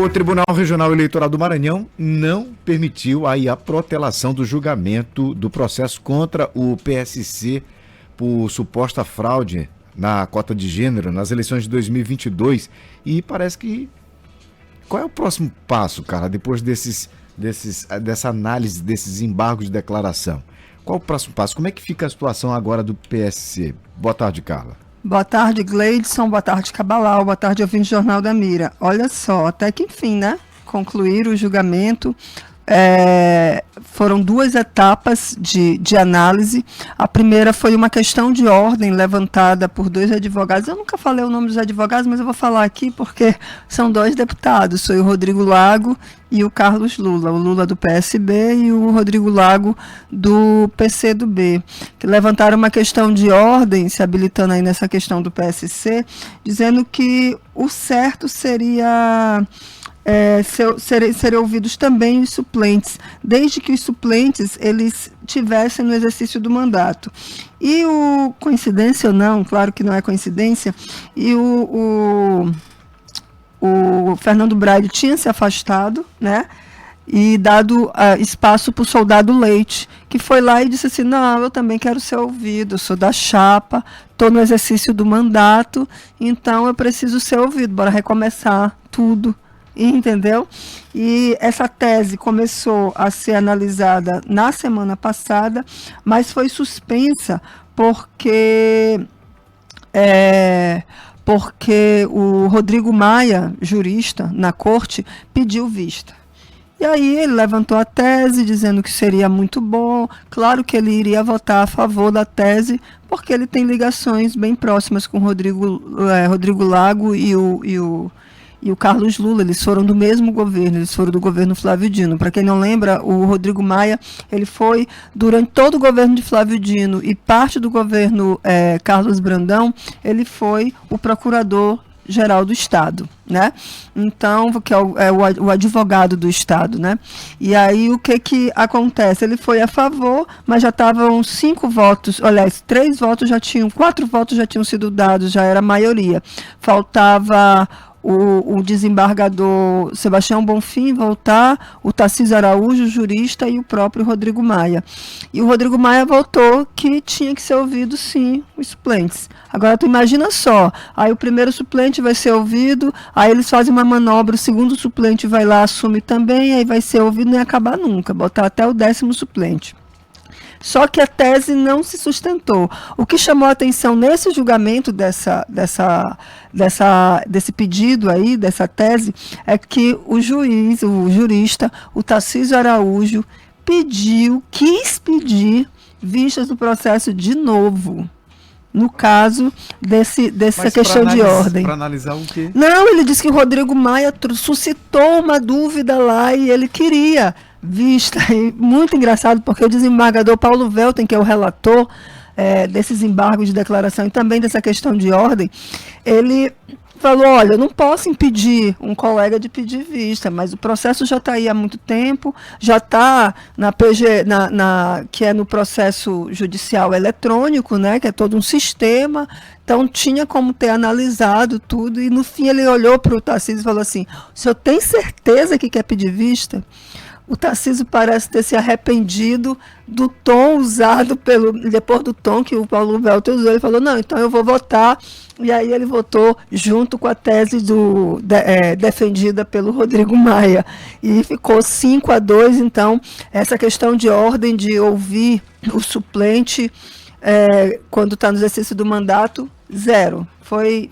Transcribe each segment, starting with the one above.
O Tribunal Regional Eleitoral do Maranhão não permitiu aí a protelação do julgamento do processo contra o PSC por suposta fraude na cota de gênero nas eleições de 2022. E parece que... Qual é o próximo passo, cara, depois dessa análise, desses embargos de declaração? Qual o próximo passo? Como é que fica a situação agora do PSC? Boa tarde, Carla. Boa tarde, Gleidson. Boa tarde, Cabalau. Boa tarde, ouvinte Jornal da Mira. Olha só, até que enfim, né? Concluir o julgamento. Foram duas etapas de análise. A primeira foi uma questão de ordem levantada por dois advogados. Eu nunca falei o nome dos advogados, mas eu vou falar aqui porque são dois deputados. Foi o Rodrigo Lago e o Carlos Lula. O Lula do PSB e o Rodrigo Lago do PCdoB, que levantaram uma questão de ordem, se habilitando aí nessa questão do PSC, dizendo que o certo seria... serem ouvidos também os suplentes, desde que os suplentes eles tivessem no exercício do mandato. E coincidência ou não, claro que não é coincidência, e o Fernando Braide tinha se afastado, né? E dado espaço para o soldado Leite, que foi lá e disse assim, não, eu também quero ser ouvido, eu sou da chapa, estou no exercício do mandato, então eu preciso ser ouvido, bora recomeçar tudo. Entendeu? E essa tese começou a ser analisada na semana passada, mas foi suspensa porque o Rodrigo Maia, jurista na corte, pediu vista. E aí ele levantou a tese dizendo que seria muito bom, claro que ele iria votar a favor da tese, porque ele tem ligações bem próximas com o Rodrigo Lago e o Carlos Lula. Eles foram do mesmo governo, eles foram do governo Flávio Dino. Para quem não lembra, o Rodrigo Maia, ele foi, durante todo o governo de Flávio Dino e parte do governo Carlos Brandão, ele foi o procurador-geral do Estado, né? Então, que é o advogado do Estado, né? E aí, o que acontece? Ele foi a favor, mas já estavam 5 votos, aliás, 3 votos já tinham, 4 votos já tinham sido dados, já era a maioria. Faltava o desembargador Sebastião Bonfim voltar, o Tarcísio Araújo, jurista, e o próprio Rodrigo Maia. E o Rodrigo Maia votou que tinha que ser ouvido, sim, os suplentes. Agora, tu imagina só, aí o primeiro suplente vai ser ouvido, aí eles fazem uma manobra, o segundo suplente vai lá, assume também, aí vai ser ouvido, não ia acabar nunca, botar até o 10º suplente. Só que a tese não se sustentou. O que chamou a atenção nesse julgamento desse pedido aí, dessa tese, é que o juiz, o jurista, o Tarcísio Araújo, quis pedir vistas do processo de novo. No caso dessa questão de ordem. Para analisar o quê? Não, ele disse que o Rodrigo Maia suscitou uma dúvida lá e ele queria vista. E muito engraçado, porque o desembargador Paulo Velten, que é o relator desses embargos de declaração e também dessa questão de ordem, ele falou, olha, eu não posso impedir um colega de pedir vista, mas o processo já está aí há muito tempo, já está na PG, que é no processo judicial eletrônico, né, que é todo um sistema, então tinha como ter analisado tudo, e no fim ele olhou para o Tarcísio e falou assim, o senhor tem certeza que quer pedir vista? O Tarcísio parece ter se arrependido do tom usado depois do tom que o Paulo Velten usou. Ele falou, não, então eu vou votar. E aí ele votou junto com a tese defendida pelo Rodrigo Maia. E ficou 5-2. Então, essa questão de ordem de ouvir o suplente quando está no exercício do mandato, 0. Foi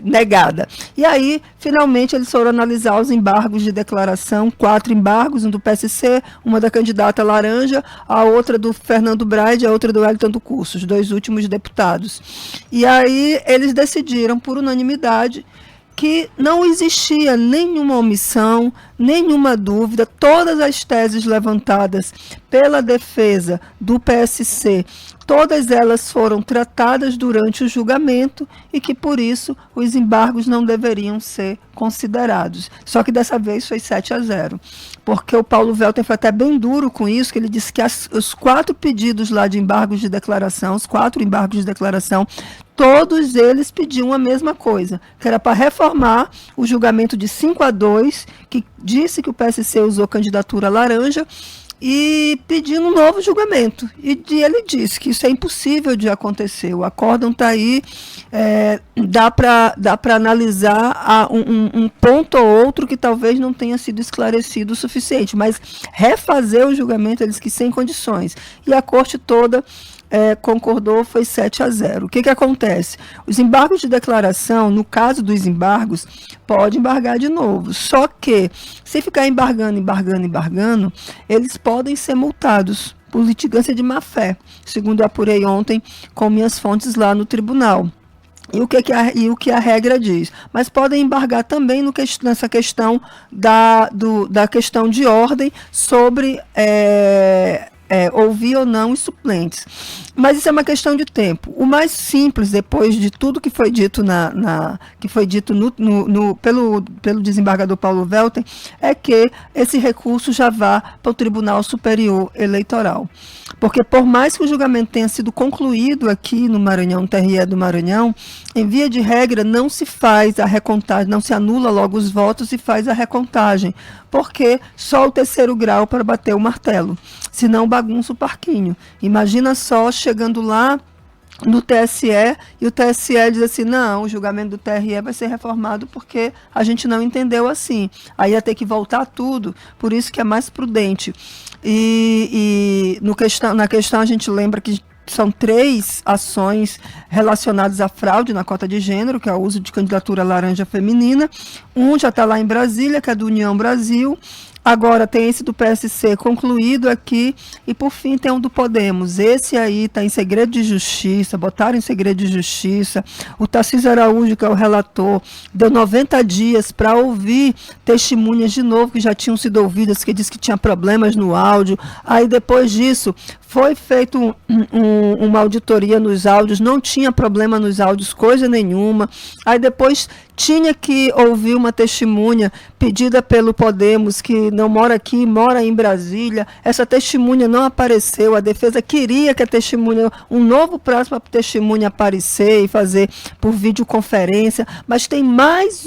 negada. E aí, finalmente, eles foram analisar os embargos de declaração, 4 embargos, um do PSC, uma da candidata Laranja, a outra do Fernando Braide, a outra do Wellington do Curso, os 2 últimos deputados. E aí, eles decidiram, por unanimidade, que não existia nenhuma omissão, nenhuma dúvida, todas as teses levantadas pela defesa do PSC, todas elas foram tratadas durante o julgamento e que, por isso, os embargos não deveriam ser considerados. Só que dessa vez foi 7-0, porque o Paulo Welter foi até bem duro com isso, que ele disse que os 4 pedidos lá de embargos de declaração, os 4 embargos de declaração, todos eles pediam a mesma coisa, que era para reformar o julgamento de 5-2, que disse que o PSC usou candidatura laranja, e pedindo um novo julgamento. E ele disse que isso é impossível de acontecer. O acórdão está aí, dá para analisar um ponto ou outro que talvez não tenha sido esclarecido o suficiente, mas refazer o julgamento, eles que sem condições. E a corte toda concordou, foi 7-0. O que acontece? Os embargos de declaração, no caso dos embargos, pode embargar de novo. Só que, se ficar embargando, eles podem ser multados por litigância de má-fé, segundo eu apurei ontem com minhas fontes lá no tribunal. E o que a regra diz. Mas podem embargar também nessa questão da questão de ordem sobre ouvir ou não os suplentes. Mas isso é uma questão de tempo. O mais simples, depois de tudo que foi dito pelo desembargador Paulo Welter, é que esse recurso já vá para o Tribunal Superior Eleitoral. Porque por mais que o julgamento tenha sido concluído aqui no Maranhão, no TRE do Maranhão, em via de regra não se faz a recontagem, não se anula logo os votos e faz a recontagem, porque só o terceiro grau para bater o martelo, senão bagunça o parquinho. Imagina só chegando lá no TSE e o TSE diz assim, não, o julgamento do TRE vai ser reformado porque a gente não entendeu assim. Aí ia ter que voltar tudo, por isso que é mais prudente. E na questão a gente lembra que são 3 ações relacionadas à fraude na cota de gênero, que é o uso de candidatura laranja feminina. Um já está lá em Brasília, que é do União Brasil. Agora tem esse do PSC concluído aqui e, por fim, tem um do Podemos. Esse aí está em segredo de justiça, botaram em segredo de justiça. O Tarcísio Araújo, que é o relator, deu 90 dias para ouvir testemunhas de novo, que já tinham sido ouvidas, que diz que tinha problemas no áudio. Aí, depois disso, foi feito uma auditoria nos áudios, não tinha problema nos áudios, coisa nenhuma. Aí, depois, tinha que ouvir uma testemunha pedida pelo Podemos, que não mora aqui, mora em Brasília. Essa testemunha não apareceu, a defesa queria que a testemunha, um novo prazo para a testemunha aparecer e fazer por videoconferência, mas tem mais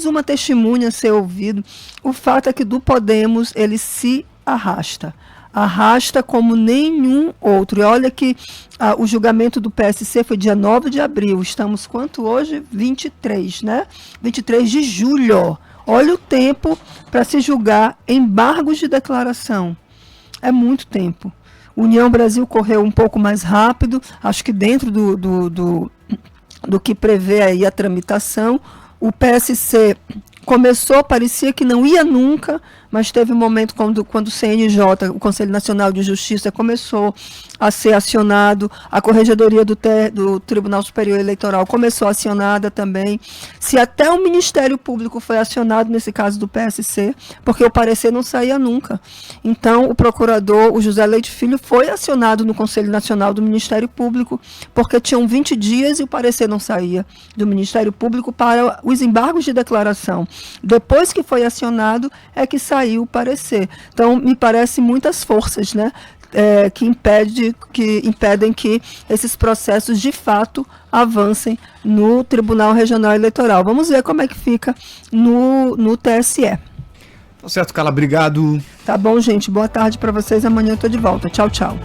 uma testemunha a ser ouvido. O fato é que do Podemos ele se arrasta como nenhum outro. E olha que o julgamento do PSC foi dia 9 de abril. Estamos quanto hoje? 23, né? 23 de julho. Olha o tempo para se julgar embargos de declaração. É muito tempo. União Brasil correu um pouco mais rápido, acho que dentro do que prevê aí a tramitação. O PSC começou, parecia que não ia nunca, mas teve um momento quando o CNJ, o Conselho Nacional de Justiça, começou a ser acionado, a Corregedoria do Tribunal Superior Eleitoral começou acionada também. Se até o Ministério Público foi acionado nesse caso do PSC, porque o parecer não saía nunca. Então, o procurador, o José Leite Filho, foi acionado no Conselho Nacional do Ministério Público, porque tinham 20 dias e o parecer não saía do Ministério Público para os embargos de declaração. Depois que foi acionado, é que saiu o parecer. Então, me parece muitas forças, né, que impedem que esses processos, de fato, avancem no Tribunal Regional Eleitoral. Vamos ver como é que fica no TSE. Tá certo, Carla, obrigado. Tá bom, gente. Boa tarde para vocês. Amanhã eu estou de volta. Tchau, tchau.